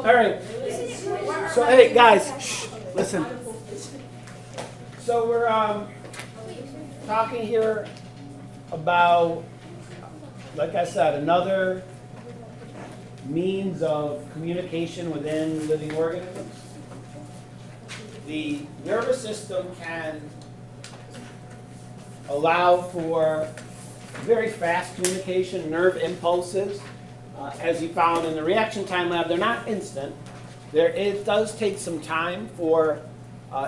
All right. So, hey, guys, shh, listen. So we're talking here about, like I said, another means of communication within living organisms. The nervous system can allow for very fast communication, nerve impulses. As you found in the reaction time lab, they're not instant. It does take some time for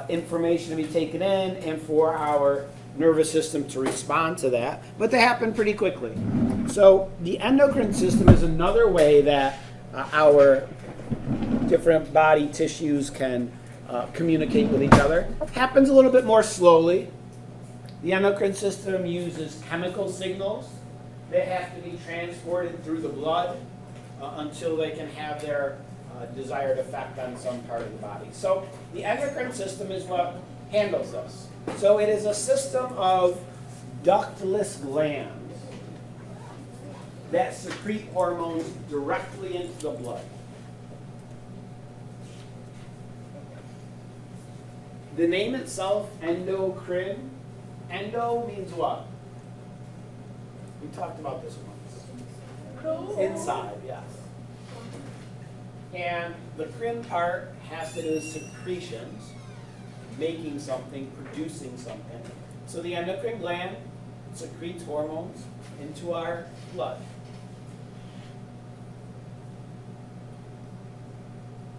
information to be taken in and for our nervous system to respond to that, but they happen pretty quickly. So the endocrine system is another way that our different body tissues can communicate with each other. It happens a little bit more slowly. The endocrine system uses chemical signals that have to be transported through the blood until they can have their desired effect on some part of the body. So the endocrine system is what handles this. So it is a system of ductless glands that secrete hormones directly into the blood. The name itself, endocrine, endo means what? We talked about this once. Inside, yes. And the crin part has to do with secretions, making something, producing something. So the endocrine gland secretes hormones into our blood.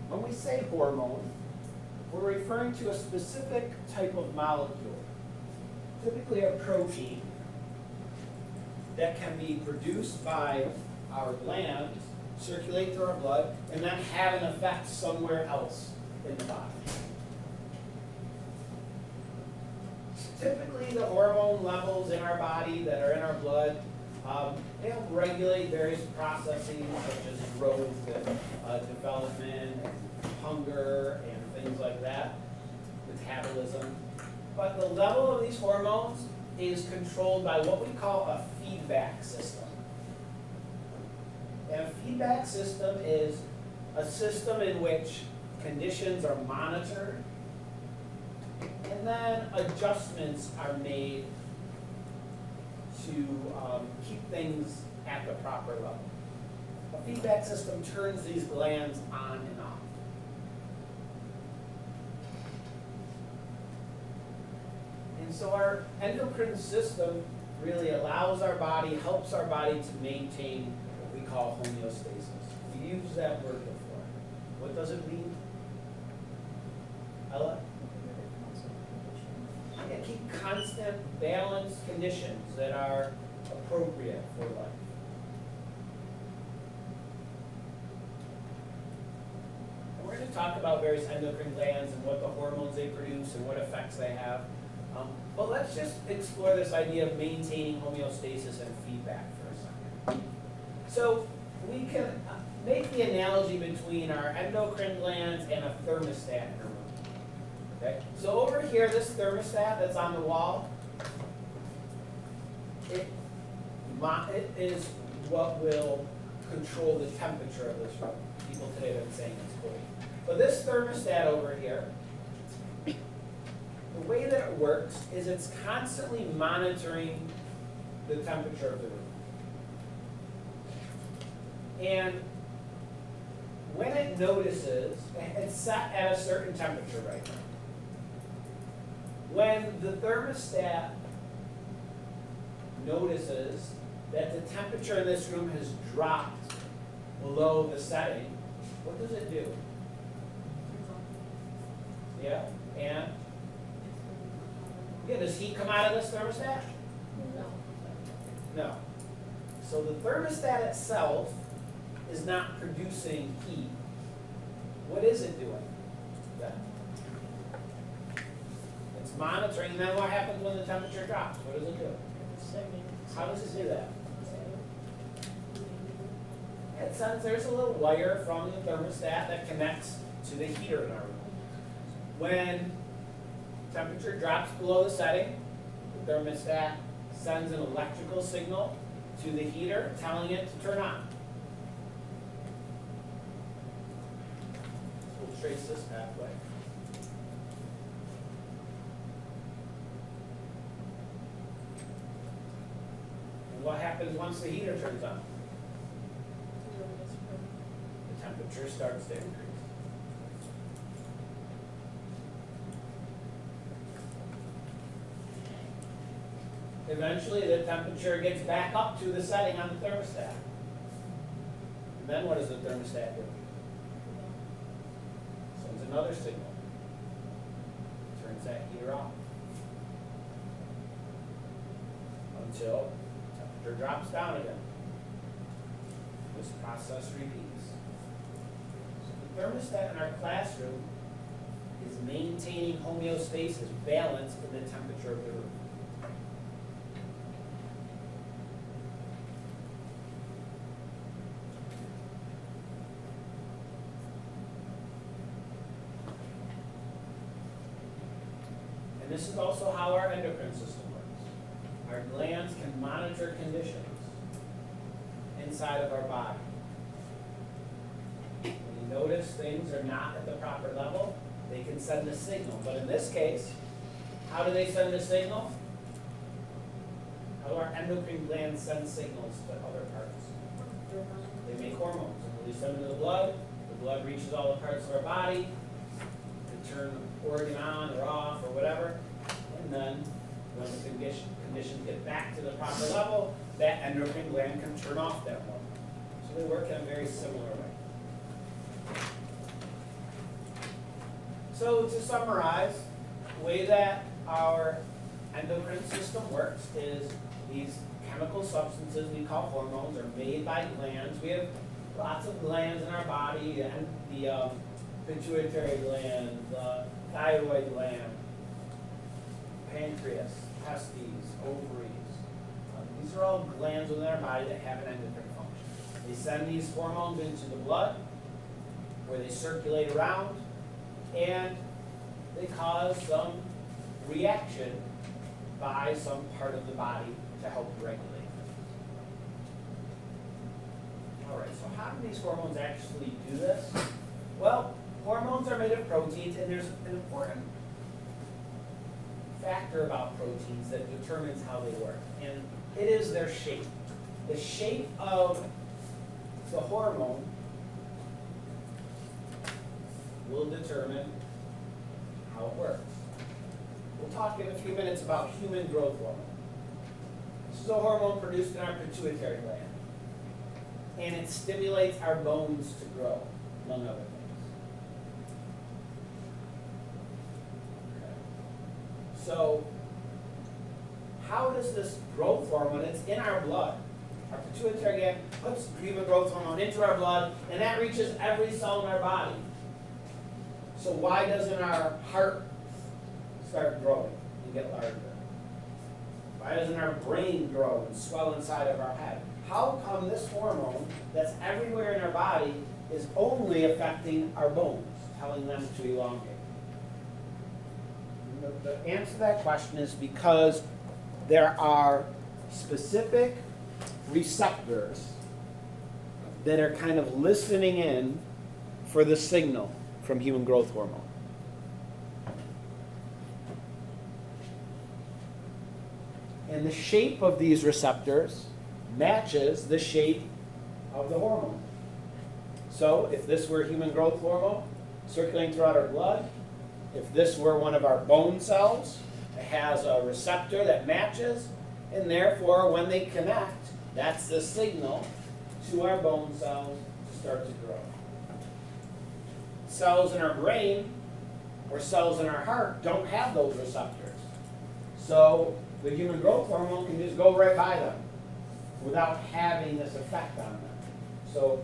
When we say hormone, we're referring to a specific type of molecule, typically a protein, that can be produced by our glands, circulate through our blood, and then have an effect somewhere else in the body. Typically, the hormone levels in our body that are in our blood, they help regulate various processes such as growth and development, and hunger, and things like that, metabolism. But the level of these hormones is controlled by what we call a feedback system. And a feedback system is a system in which conditions are monitored and then adjustments are made to keep things at the proper level. A feedback system turns these glands on and off. And so our endocrine system really allows our body, helps our body to maintain what we call homeostasis. We use that word before. What does it mean? Ella? Yeah, keep constant, balanced conditions that are appropriate for life. And we're going to talk about various endocrine glands and what the hormones they produce and what effects they have. But let's just explore this idea of maintaining homeostasis and feedback for a second. So we can make the analogy between our endocrine glands and a thermostat in a room. Okay? So over here, this thermostat that's on the wall, it is what will control the temperature of this room. People today have been saying it's cold. But this thermostat over here, the way that it works is it's constantly monitoring the temperature of the room. And when it notices, it's set at a certain temperature right now. When the thermostat notices that the temperature in this room has dropped below the setting, what does it do? Yeah, and? Yeah, does heat come out of this thermostat? No. So the thermostat itself is not producing heat. What is it doing then? It's monitoring, and then what happens when the temperature drops? What does it do? How does it do that? It sends, there's a little wire from the thermostat that connects to the heater in our room. When temperature drops below the setting, the thermostat sends an electrical signal to the heater telling it to turn on. we'll trace this pathway. And what happens once the heater turns on? The temperature starts to increase. Eventually, the temperature gets back up to the setting on the thermostat. And then what does the thermostat do? Sends another signal. Turns that heater off. Until temperature drops down again. This process repeats. So the thermostat in our classroom is maintaining homeostasis, balance in the temperature of the room. And this is also how our endocrine system works. Our glands can monitor conditions inside of our body. When you notice things are not at the proper level, they can send a signal. But in this case, how do they send a signal? How do our endocrine glands send signals to other parts? They make hormones and release them into the blood. The blood reaches all the parts of our body to turn the organ on or off or whatever. And then when the conditions get back to the proper level, that endocrine gland can turn off that hormone. So they work in a very similar way. So to summarize, the way that our endocrine system works is these chemical substances we call hormones are made by glands. We have lots of glands in our body, and the pituitary gland, the thyroid gland, pancreas, testes, ovaries. These are all glands within our body that have an endocrine function. They send these hormones into the blood, where they circulate around, and they cause some reaction by some part of the body to help regulate. All right, so how do these hormones actually do this? Well, hormones are made of proteins, and there's an important factor about proteins that determines how they work, and it is their shape. The shape of the hormone will determine how it works. We'll talk in a few minutes about human growth hormone. This is a hormone produced in our pituitary gland, and it stimulates our bones to grow, among other things. So, how does this growth hormone, it's in our blood. Our pituitary gland puts human growth hormone into our blood, and that reaches every cell in our body. So why doesn't our heart start growing and get larger? Why doesn't our brain grow and swell inside of our head? How come this hormone that's everywhere in our body is only affecting our bones, telling them to elongate? The answer to that question is because there are specific receptors that are kind of listening in for the signal from human growth hormone. And the shape of these receptors matches the shape of the hormone. So if this were human growth hormone circulating throughout our blood, if this were one of our bone cells, it has a receptor that matches, and therefore when they connect, that's the signal to our bone cells to start to grow. Cells in our brain or cells in our heart don't have those receptors. So the human growth hormone can just go right by them without having this effect on them. So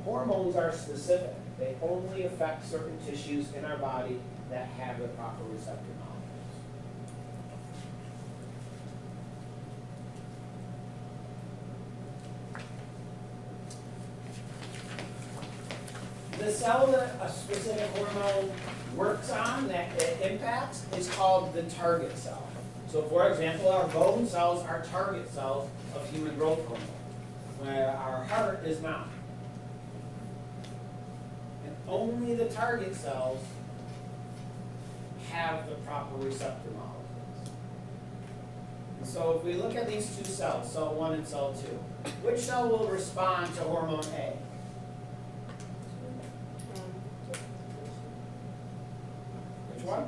hormones are specific. They only affect certain tissues in our body that have the proper receptor molecules. The cell that a specific hormone works on, that it impacts, is called the target cell. So for example, our bone cells are target cells of human growth hormone, where our heart is not. only the target cells have the proper receptor molecules. And so if we look at these two cells, cell 1 and cell 2, which cell will respond to hormone A? Which one?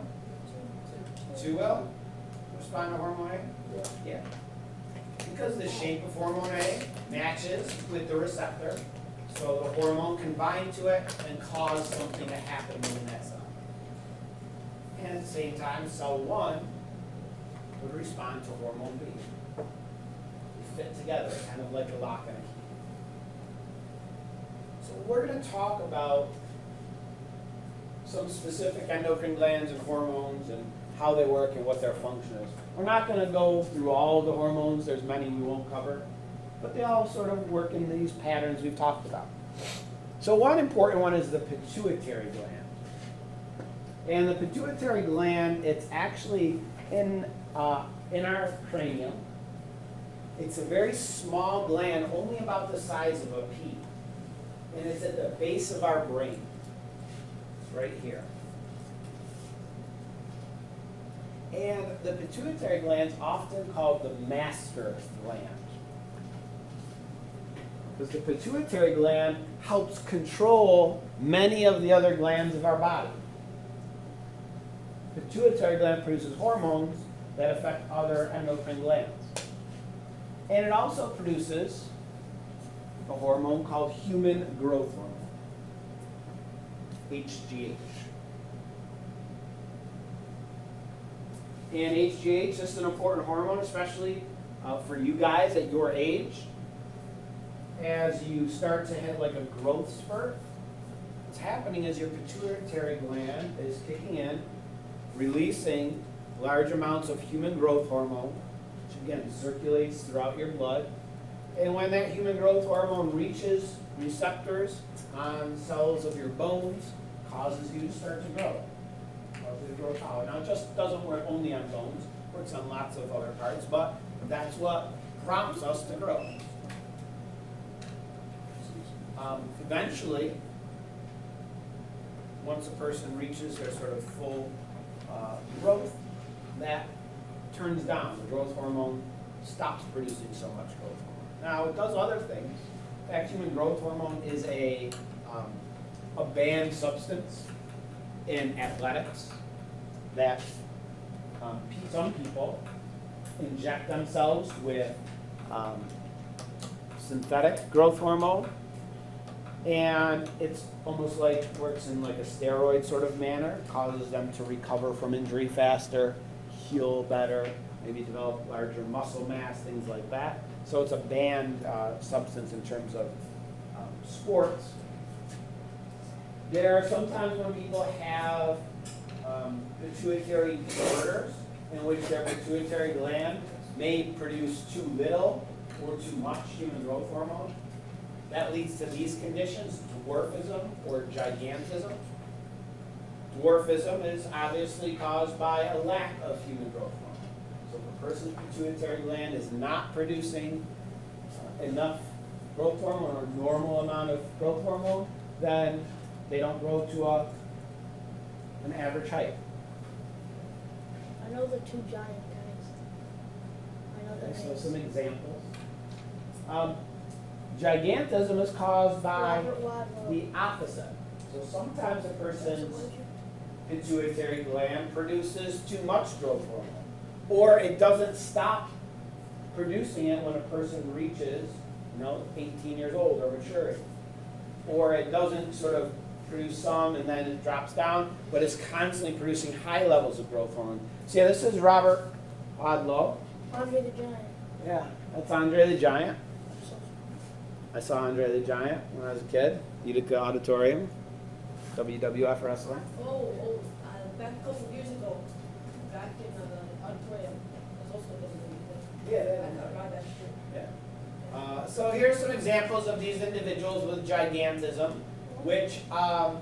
2 will respond to hormone A? Yeah. Because the shape of hormone A matches with the receptor, so the hormone can bind to it and cause something to happen in that cell. And at the same time, cell 1 would respond to hormone B. They fit together, kind of like a lock and a key. So we're going to talk about some specific endocrine glands and hormones and how they work and what their function is. We're not going to go through all of the hormones. There's many we won't cover. But they all sort of work in these patterns we've talked about. So one important one is the pituitary gland. And the pituitary gland, it's actually in our cranium. It's a very small gland, only about the size of a pea. And it's at the base of our brain. It's right here. And the pituitary gland is often called the master gland. Because the pituitary gland helps control many of the other glands of our body. The pituitary gland produces hormones that affect other endocrine glands. And it also produces a hormone called human growth hormone, HGH. And HGH is an important hormone, especially for you guys at your age. As you start to hit like a growth spurt, what's happening is your pituitary gland is kicking in, releasing large amounts of human growth hormone, which again circulates throughout your blood. And when that human growth hormone reaches receptors on cells of your bones, causes you to start to grow. Causes you to grow taller. Now it just doesn't work only on bones, it works on lots of other parts, but that's what prompts us to grow. Eventually, once a person reaches their sort of full growth, that turns down. The growth hormone stops producing so much growth hormone. Now, it does other things. In fact, human growth hormone is a banned substance in athletics that some people inject themselves with synthetic growth hormone. And it's almost like works in like a steroid sort of manner, causes them to recover from injury faster, heal better, maybe develop larger muscle mass, things like that. So it's a banned substance in terms of sports. There are sometimes when people have pituitary disorders in which their pituitary gland may produce too little or too much human growth hormone. That leads to these conditions, dwarfism or gigantism. Dwarfism is obviously caused by a lack of human growth hormone. So if a person's pituitary gland is not producing enough growth hormone or normal amount of growth hormone, then they don't grow to an average height. I know the two giant guys. I know their So names. some examples. Gigantism is caused by the opposite. So sometimes a person's pituitary gland produces too much growth hormone, or it doesn't stop producing it when a person reaches, 18 years old or maturity, or it doesn't sort of produce some and then it drops down, but it's constantly producing high levels of growth hormone. So yeah, this is Robert Wadlow. Andre the Giant. Yeah, that's Andre the Giant. I saw Andre the Giant when I was a kid, Utica Auditorium, WWF wrestling. Back a couple of years ago, back in the auditorium, was also WWE. Yeah, I ride that shit. Yeah. So here's some examples of these individuals with gigantism, which cause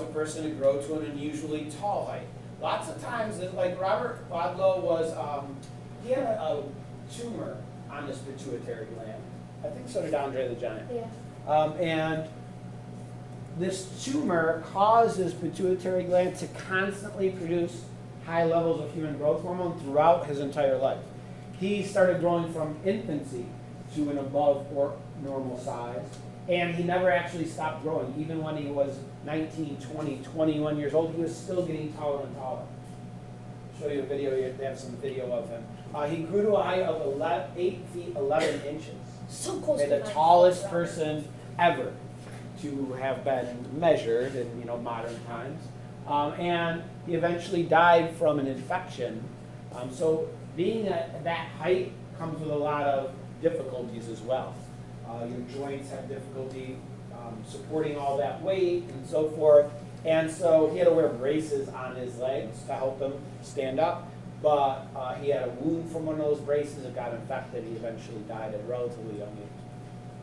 a person to grow to an unusually tall height. Lots of times, like Robert Wadlow was, he had a tumor on his pituitary gland. I think so did Andre the Giant. Yeah. And this tumor causes pituitary gland to constantly produce high levels of human growth hormone throughout his entire life. He started growing from infancy to an above or normal size, and he never actually stopped growing. Even when he was 19, 20, 21 years old, he was still getting taller and taller. I'll show you a video here. They have some video of him. He grew to a height of 8 feet 11 inches. So close Okay, to the 9 tallest feet. person ever to have been measured in modern times, and he eventually died from an infection. So being at that height comes with a lot of difficulties as well. Your joints have difficulty supporting all that weight and so forth, and so he had to wear braces on his legs to help him stand up. But he had a wound from one of those braces. It got infected. He eventually died at a relatively young age.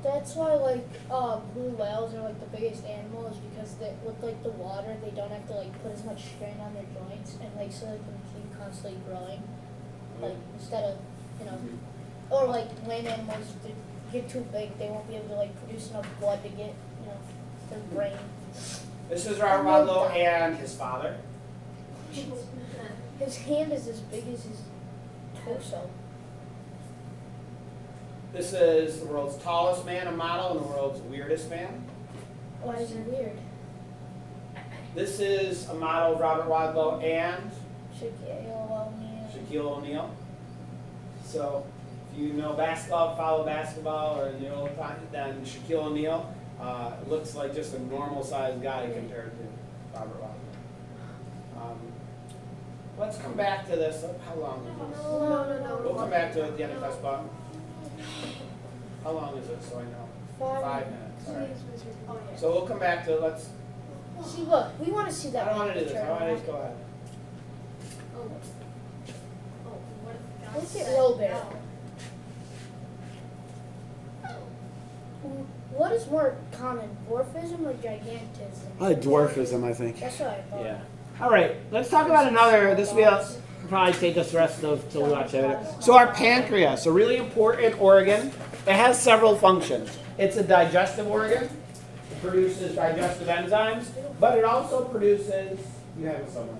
That's why blue whales are like the biggest animals, because with like the water they don't have to like put as much strain on their joints, and like so they can keep constantly growing, like instead of or like land animals, if they get too big they won't be able to like produce enough blood to get their brain. This is Robert Wadlow and his father. His hand is as big as his torso. This is the world's tallest man, a model, and the world's weirdest man. Why is it weird? This is a model of Robert Wadlow and Shaquille O'Neal. O'Neal. So, if you know basketball, follow basketball, or then Shaquille O'Neal looks like just a normal-sized guy compared to Robert Wadlow. Let's come back to this. How long is this? No. We'll come back to it at the end of this spot. How long is it, so I know? 5 minutes. All right. Oh, yeah. So we'll come back to it. Let's. See, look, we want to see I that. don't want to do this. I picture. want to just go ahead. Look at Robert. What is more common, dwarfism or gigantism? Dwarfism, I think. That's what I thought. Yeah. All right. Let's talk about another. This will probably take us the rest of till we watch that video. So our pancreas, a really important organ. It has several functions. It's a digestive organ. It produces digestive enzymes, but it also produces. You have it somewhere.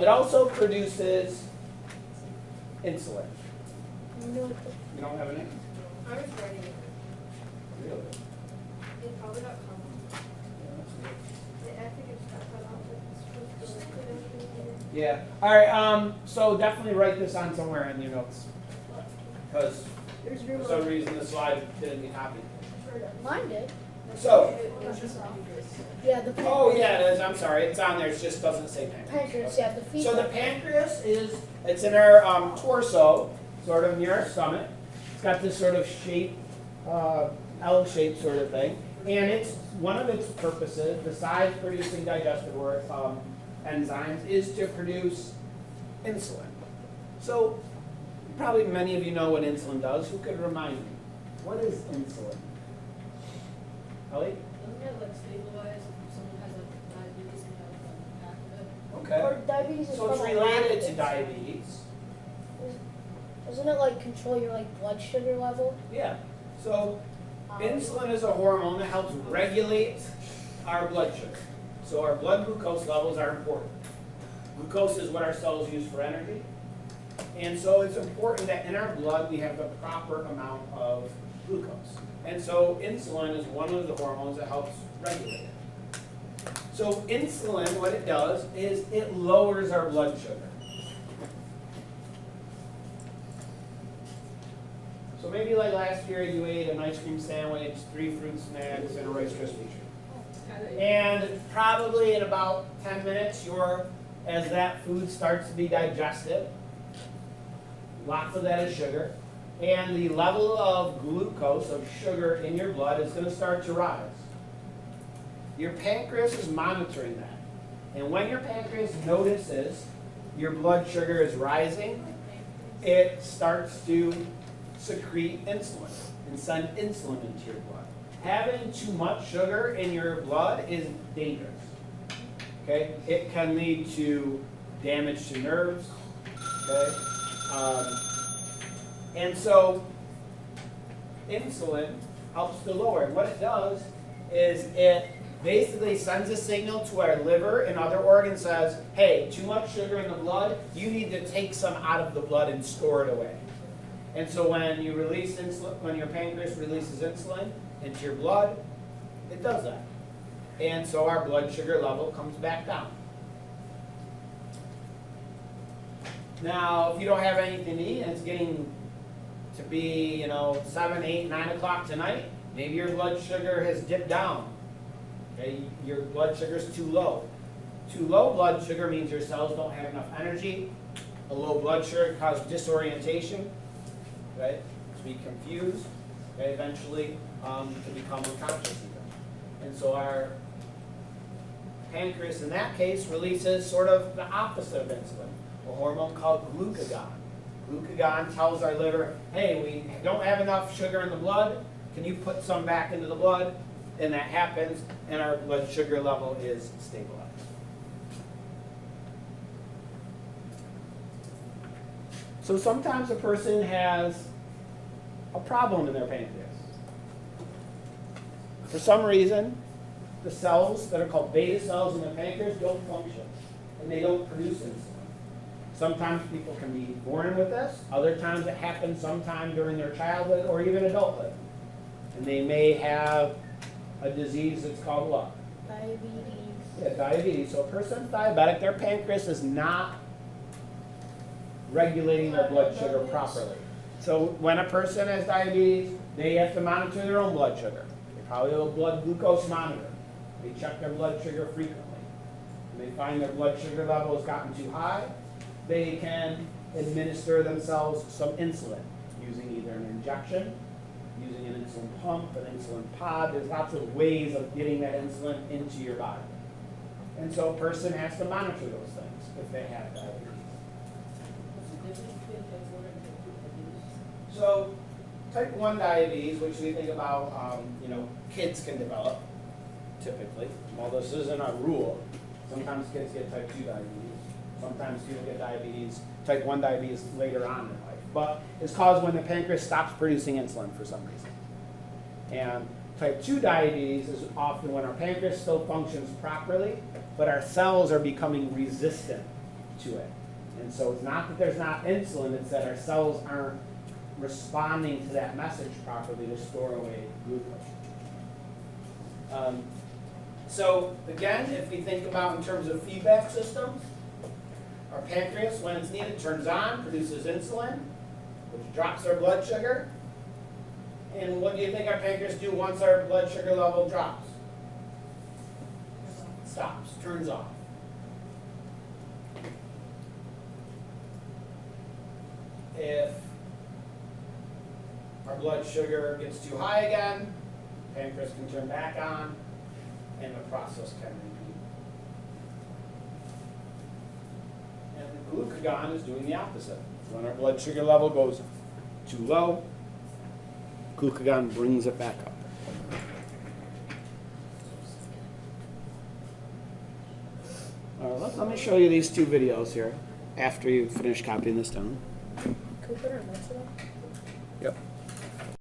It also produces insulin. You don't have any? I was writing it. Really? It probably got covered. I think it's got cut off. It's supposed to be. Yeah. All right. So definitely write this on somewhere in your notes, because for some reason the slide didn't get copied. Mine did. So. Yeah, the pancreas. Oh yeah, it is. I'm sorry. It's on there. It just doesn't say pancreas. Pancreas, yeah, the feet. So the pancreas it's in our torso, sort of near our stomach. It's got this sort of shape, L-shaped sort of thing, and it's one of its purposes, besides producing digestive enzymes, is to produce insulin. So probably many of you know what insulin does. Who could remind me? What is insulin? Ellie? Doesn't it like stabilize if someone has like diabetes and have an Okay. Or diabetes is So it's from related to diabetes. diabetes. Doesn't it like control your like blood sugar level? Yeah. So insulin is a hormone that helps regulate our blood sugar. So our blood glucose levels are important. Glucose is what our cells use for energy. And so it's important that in our blood we have the proper amount of glucose. And so insulin is one of the hormones that helps regulate it. So insulin, what it does is it lowers our blood sugar. So maybe like last year you ate an ice cream sandwich, 3 fruit snacks, and a Rice Krispie treat. And probably in about 10 minutes, as that food starts to be digested, lots of that is sugar, and the level of glucose, of sugar in your blood is going to start to rise. Your pancreas is monitoring that. And when your pancreas notices your blood sugar is rising, it starts to secrete insulin and send insulin into your blood. Having too much sugar in your blood is dangerous. Okay? It can lead to damage to nerves. Okay? And so insulin helps to lower it. What it does is it basically sends a signal to our liver and other organs, says, hey, too much sugar in the blood, you need to take some out of the blood and store it away. And so when you release insulin, when your pancreas releases insulin into your blood, it does that. And so our blood sugar level comes back down. Now, if you don't have anything to eat and it's getting to be, 7, 8, 9 o'clock tonight, maybe your blood sugar has dipped down. Okay, your blood sugar is too low. Too low blood sugar means your cells don't have enough energy. A low blood sugar causes disorientation, right? To be confused, okay? Eventually to become unconscious even. And so our pancreas in that case releases sort of the opposite of insulin, a hormone called glucagon. Glucagon tells our liver, hey, we don't have enough sugar in the blood. Can you put some back into the blood? And that happens, and our blood sugar level is stabilized. So sometimes a person has a problem in their pancreas. For some reason, the cells that are called beta cells in the pancreas don't function, and they don't produce insulin. Sometimes people can be born with this. Other times it happens sometime during their childhood or even adulthood. And they may have a disease that's called what? Diabetes. Yeah, diabetes. So a person's diabetic, their pancreas is not regulating their blood sugar properly. So when a person has diabetes, they have to monitor their own blood sugar. They probably have a blood glucose monitor. They check their blood sugar frequently. When they find their blood sugar level has gotten too high, they can administer themselves some insulin using either an injection, using an insulin pump, an insulin pod. There's lots of ways of getting that insulin into your body. And so a person has to monitor those things if they have diabetes. So type 1 diabetes, which we think about, kids can develop typically. Well, this isn't a rule. Sometimes kids get type 2 diabetes. Sometimes people get diabetes, type 1 diabetes later on in life. But it's caused when the pancreas stops producing insulin for some reason. And type 2 diabetes is often when our pancreas still functions properly, but our cells are becoming resistant to it. And so it's not that there's not insulin, it's that our cells aren't responding to that message properly to store away glucose. So again, if we think about in terms of feedback systems, our pancreas, when it's needed, turns on, produces insulin, which drops our blood sugar. And what do you think our pancreas do once our blood sugar level drops? Stops, turns off. If our blood sugar gets too high again, pancreas can turn back on, and the process can repeat. And the glucagon is doing the opposite. When our blood sugar level goes too low, glucagon brings it back up. All right, let me show you these two videos here after you finish copying this down. Can we put our notes in?